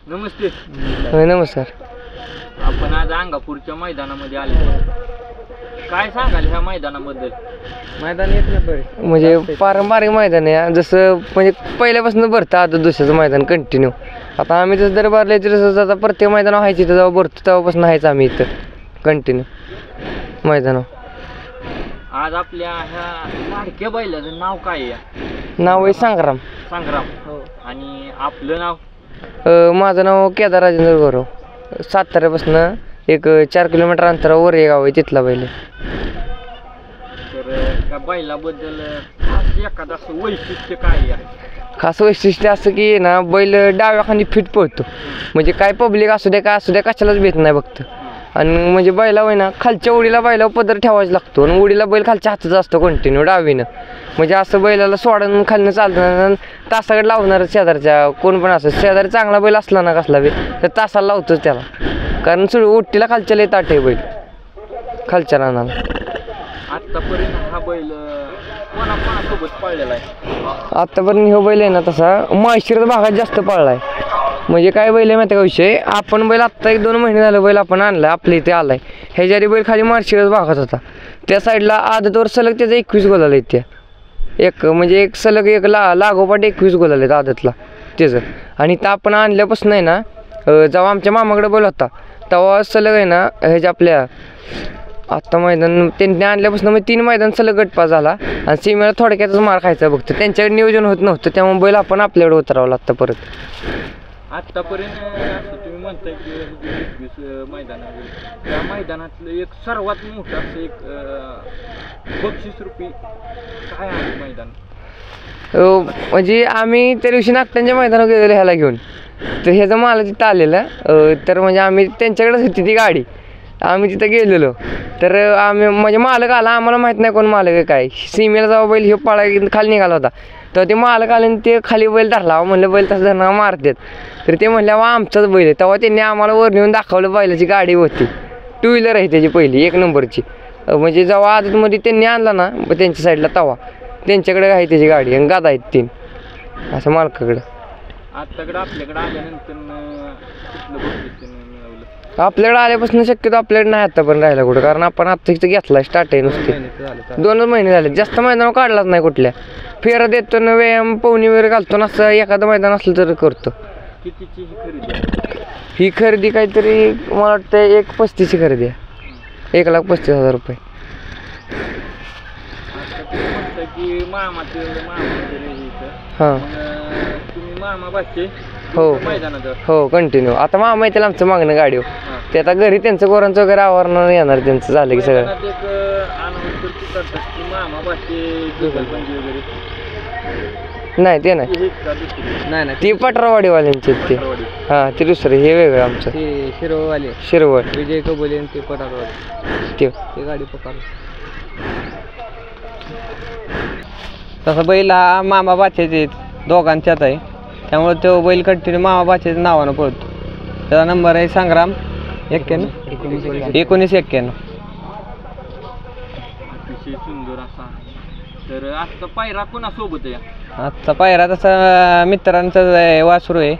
नमस्ते. नमस्कार. आपण आज अंगापूरच्या मैदानामध्ये आले. काय सांगाल ह्या मैदानाबद्दल? मैदान एक नंबर म्हणजे पारंपरिक मैदान आहे, जसं म्हणजे पहिल्यापासून भरतं आता दुसऱ्याचं मैदान कंटिन्यू. आता आम्ही जसं दरबारला तसं आता प्रत्येक मैदान व्हायची तर जेव्हा भरतो तेव्हापासून आहेच आम्ही इथं कंटिन्यू मैदानावर. आज आपल्या ह्या लाडक्या बैलाचं नाव काय आहे? नाव आहे संग्राम. संग्राम. आणि आपलं नाव? माझं नाव केदार राजेंद्र गौरव. साताऱ्यापासून एक 4 किलोमीटर अंतरावर एक गाव आहे, तिथला बैल. तर त्या बैलाबद्दल खास एखादं असं वैशिष्ट्य काय आहे? खास वैशिष्ट्य असं की ना बैल डाव्या खाली फिट पळतो, म्हणजे काय पब्लिक असू द्या काय असू द्या कशालाच भेट नाही बघतं. आणि म्हणजे बैला होय ना खालच्या उडीला बैला पदर ठेवायचा लागतो आणि उडीला बैल खालच्या हातात असतो कंटिन्यू डावीनं. म्हणजे असं बैलाला सोडून खालनं चालतं तासाकडे लावणार शेजारच्या कोण पण असं शेजारी चांगला बैल असला ना कसला बी तर तासाला लावतोच त्याला, कारण ओट्टीला खालच्या लय ताट आहे बैल खालच्या रानाला. आतापर्यंत हा बैल कोणासोबत पळलेला आहे? आतापर्यंत हा बैल आहे ना तसा माळशिरस भागात जास्त पळला आहे. म्हणजे काय बैल आहे माहिती का विषय, आपण बैल आत्ता 1-2 महिने झालं बैल आपण आणलाय आपल्या इथे आलाय. ह्याच्यारी बैल खाली माळशिरस भागात होता, त्या साईडला आदतवर सलग त्याचं 21 गोल आले. त्या म्हणजे एक सलग एक लागोपाठ 21 गोल आलेत आदतला त्याचं. आणि तर आपण आणल्यापासून आहे ना जेव्हा आमच्या मामाकडे बैल होता तेव्हा सलग आहे ना ह्याच्या आपल्या आत्ता मैदान त्यांनी आणल्यापासून मग 3 मैदान सलग गटपा झाला आणि सीमेला थोडक्यातच मार खायचा बघतं. त्यांच्याकडे नियोजन होत नव्हतं त्यामुळे बैल आपण आपल्याकडे उतरावला आत्ता परत. आतापर्यंत असं तुम्ही म्हणताय की 21 मैदान आहे, त्या मैदानातलं एक सर्वात मोठं असं एक बक्षीस रुपी काय आहे मैदान? म्हणजे आम्ही त्या दिवशी नागटांच्या मैदानावर गेलेलो ह्याला घेऊन, तर ह्याचं मला तिथं आलेलं. तर म्हणजे आम्ही त्यांच्याकडेच होती ती गाडी, आम्ही तिथं गेलेलो. तर आम्ही म्हणजे मालक आला, आम्हाला माहीत नाही कोण मालक आहे काय. सीमेला जाऊ बैल हे पळा खाली निघाला होता तर ते मालक आले आणि ते खाली बैल धरला. म्हणलं बैल तसं धरणं मारतात, तर ते म्हणले आमचाच बैल आहे. तेव्हा त्यांनी आम्हाला वर नेऊन दाखवलं बैलाची गाडी होती, 2 व्हीलर आहे त्याची पहिली 1 नंबरची. म्हणजे जेव्हा आदतमध्ये त्यांनी आणला ना त्यांच्या साईडला तेव्हा त्यांच्याकडे आहे त्याची गाडी आणि गादा आहेत 3 असं मालकाकडं. आताकडं आपल्याकडे आल्यानंतर कुठलं बक्षीस मिळवलं? आपल्याकडे आल्यापासून शक्यतो आपल्याकडे नाही आतापर्यंत राहिला कुठं, कारण आपण आत्ता इथं घेतला स्टार्ट आहे नुसते 2 महिने झाले. जास्त मैदानावर काढलाच नाही कुठल्या. फेरा देतो ना व्यायाम पवनी वगैरे घालतो ना, असं एखादं मैदान असलं तर करतो. कितीची ही खरेदी? ही खरेदी काहीतरी मला वाटतं 1,35,000ची खरेदी आहे, 1,35,000 रुपये. की हां तुम्ही मामा बाचे हो मैदानात हो कंटिन्यू. आता मामा येतील आमचं मागणं गाडीवर, ते आता घरी त्यांचं गोरांचं वगैरे आवरणं येणार त्यांचं झालं की सगळं. मामा बाचे जुगलबंदी वगैरे नाही ते नाही नाही ती पटरावाडीवाल्यांचे ते. हां ते दुसरं हे वेगळं आमचं ते शिरवळ विजय कबोले ते पटरावाडी ते गाडी पकडलं. तसं बैल हा मामा बाच्याचे दोघांच्यात आहे, त्यामुळे तो बैल कंटिन्यू मामा बाच्याच्या नावानं पळतो. त्याचा नंबर आहे संग्राम 1991. अतिशय सुंदर असा. तर आजचा पायरा कोणासोबत आहे? आजचा पायरा तसा मित्रांचा वासरू आहे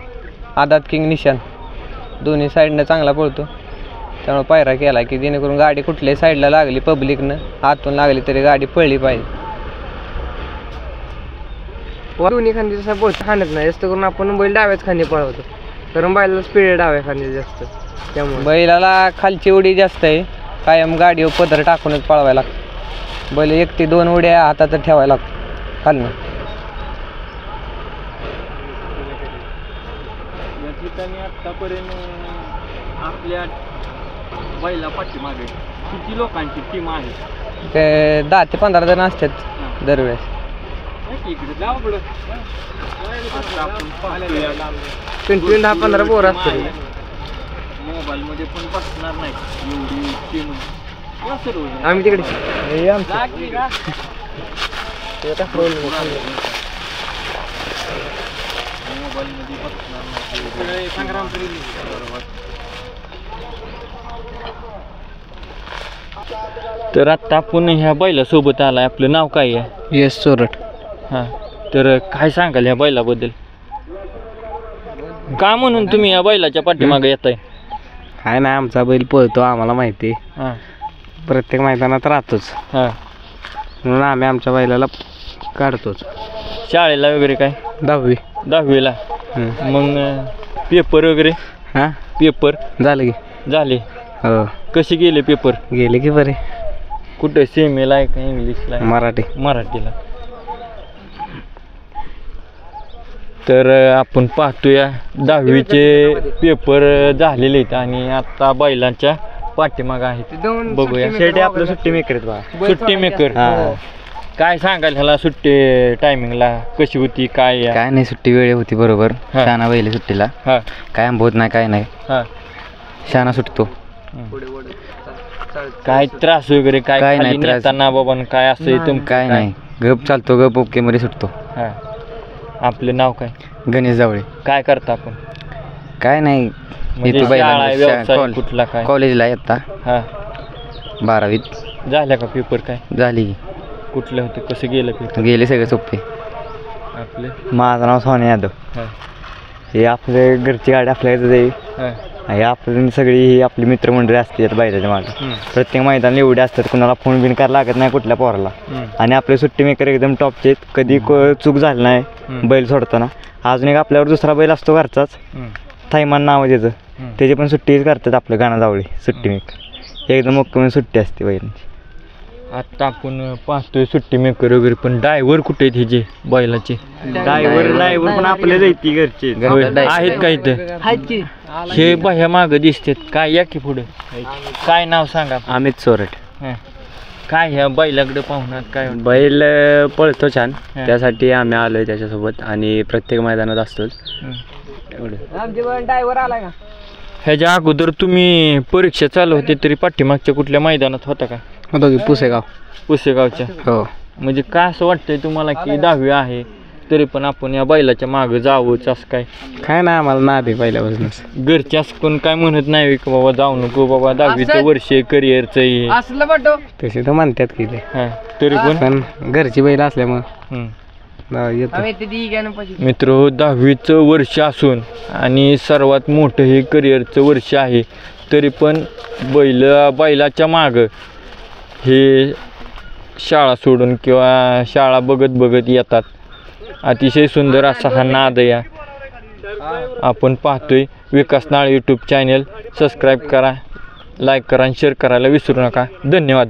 आदात किंग निशान, दोन्ही साईडनं चांगला पळतो. त्यामुळे पायरा केला की जेणेकरून गाडी कुठल्याही साईडला लागली पब्लिकनं आतून लागली तरी गाडी पळली पाहिजे. दोन्ही खांदी तसा बोलतो खाण्यात नाही जास्त करून, आपण बैल डाव्याच खांदी पळवतो कारण बैलाला स्पीड डाव्या खांदी जास्त, त्यामुळे बैलाला खालची उडी जास्त आहे. कायम गाडीवर पदर टाकूनच पळवायला लागतं. बैल 1 ते 2 उड्या हातात ठेवायला लागतं खालनं. या ठिकाणी आतापर्यंत आपल्या बैला पाठीमागे किती लोकांची टीम आहे? ते 10 ते 15 जण असतात दरवेळेस. कंटिन्यू 10-15 पोरं असतात. मोबाईल मध्ये पण बसणार नाही एवढी टीम. आम्ही तिकडे मोबाईल मध्ये बसणार नाही. तर आता आपण ह्या बैलासोबत आलाय, आपलं नाव काय आहे? यश चोरट. हां तर काय सांगाल ह्या बैलाबद्दल? का म्हणून तुम्ही या बैलाच्या पाठीमागे येताय? काय नाही, आमचा बैल पळतो, आम्हाला माहिती, हां प्रत्येक मैदानात राहतोच, हां. म्हणून आम्ही आमच्या बैलाला काढतोच. शाळेला वगैरे काय? 10वी. 10वीला. मग पेपर वगैरे? हां पेपर झालं की. झाले. हो कसे गेले पेपर? गेले की बरे. कुठे सेमीला आहे का इंग्लिशला आहे? मराठी. मराठीला. तर आपण पाहतोया 10वीचे पेपर झालेले आहेत आणि आता बैलांच्या पाठीमाग आहेत. बघूया. शेटे आपलं सुट्टी मेकर आहेत बघा. सुट्टी मेकर. हां. काय सांगाल ह्याला सुट्टी टायमिंगला कशी होती काय? काय नाही, सुट्टी वेळ होती बरोबर. हा. शाना बैल सुट्टीला. हां काय आंबवत नाही, काय नाही, हां. शाना सुटतो. काय त्रास वगैरे काय काय नाही खाली त्रास. नेताना बाबा काय असं तुम काय नाही, गप चालतो, गप ओके मध्ये सुटतो. हां. आपलं नाव काय? गणेश जावळे. काय करता आपण? काय नाही, म्हणजे इथं शाळा आहे, व्यवसाय बैलांना कुठला काय? कॉलेजला आहे आता, हां. 12वीत झाल्या का पेपर काय? झाली. कुठले होते, कसं गेलं पेपर गेले सगळे सोपे. आपले? माझं नाव सोने यादव. हां हे आपले घरची गाडी आपल्या इथं जाईल. हां. हे आपली सगळी ही आपली मित्रमंडळी असतात बैलाच्या मागे. प्रत्येक मैदान एवढे असतात, कुणाला फोन बिन करायला लागत नाही कुठल्या पोराला. आणि आपले सुट्टी मेकर एकदम टॉपचे आहेत, कधी चूक झाली नाही बैल सोडताना. अजून एक आपल्यावर दुसरा बैल असतो घरचाच, थायमान नाव त्याचं, त्याची पण सुट्टीच करतात आपलं गाणं जावळी सुट्टी मेकर. एकदम मुख्य सुट्टी असते बैलांची. आता आपण पाहतोय सुट्टी मेकर वगैरे, पण ड्रायव्हर कुठे आहेत ह्याचे बैलाचे? ड्रायव्हर पण आपले जायती घरचे आहेत का इथं? हे बाह्या मागं दिसतात काय? या की पुढे. काय नाव सांगा? अमित सोरट. हां. काय ह्या बैलाकडे पाहुणार काय? बैल पळतो छान, त्यासाठी आम्ही आलोय त्याच्यासोबत आणि प्रत्येक मैदानात असतोच. ह्याच्या अगोदर तुम्ही परीक्षा चालू होते तरी पाठीमागच्या कुठल्या मैदानात होता का? होतो की पुसेगाव. पुसेगावच्या. हो. म्हणजे काय असं वाटतंय तुम्हाला की 10वी आहे तरी पण आपण या बैलाच्या मागं जावंच असं काय? काय नाही, आम्हाला नाद आहे पहिल्यापासूनच. घरचे असं कोण काय म्हणत नाही की बाबा जाऊ नको बाबा 10वीचं वर्ष करिअरचं हे तसे तर म्हणतात की ते. हां. तरी पण घरची बैल असल्यामुळं मित्र 10वीचं वर्ष असून आणि सर्वात मोठं हे करिअरचं वर्ष आहे तरी पण बैलाच्या मागं हे शाळा सोडून किंवा शाळा बघत बघत येतात. अतिशय सुंदर असा हा नाद या आपण पाहतोय. विकास नाळ यूट्यूब चॅनल सबस्क्राईब करा, लाईक करा आणि शेअर करायला विसरू नका. धन्यवाद.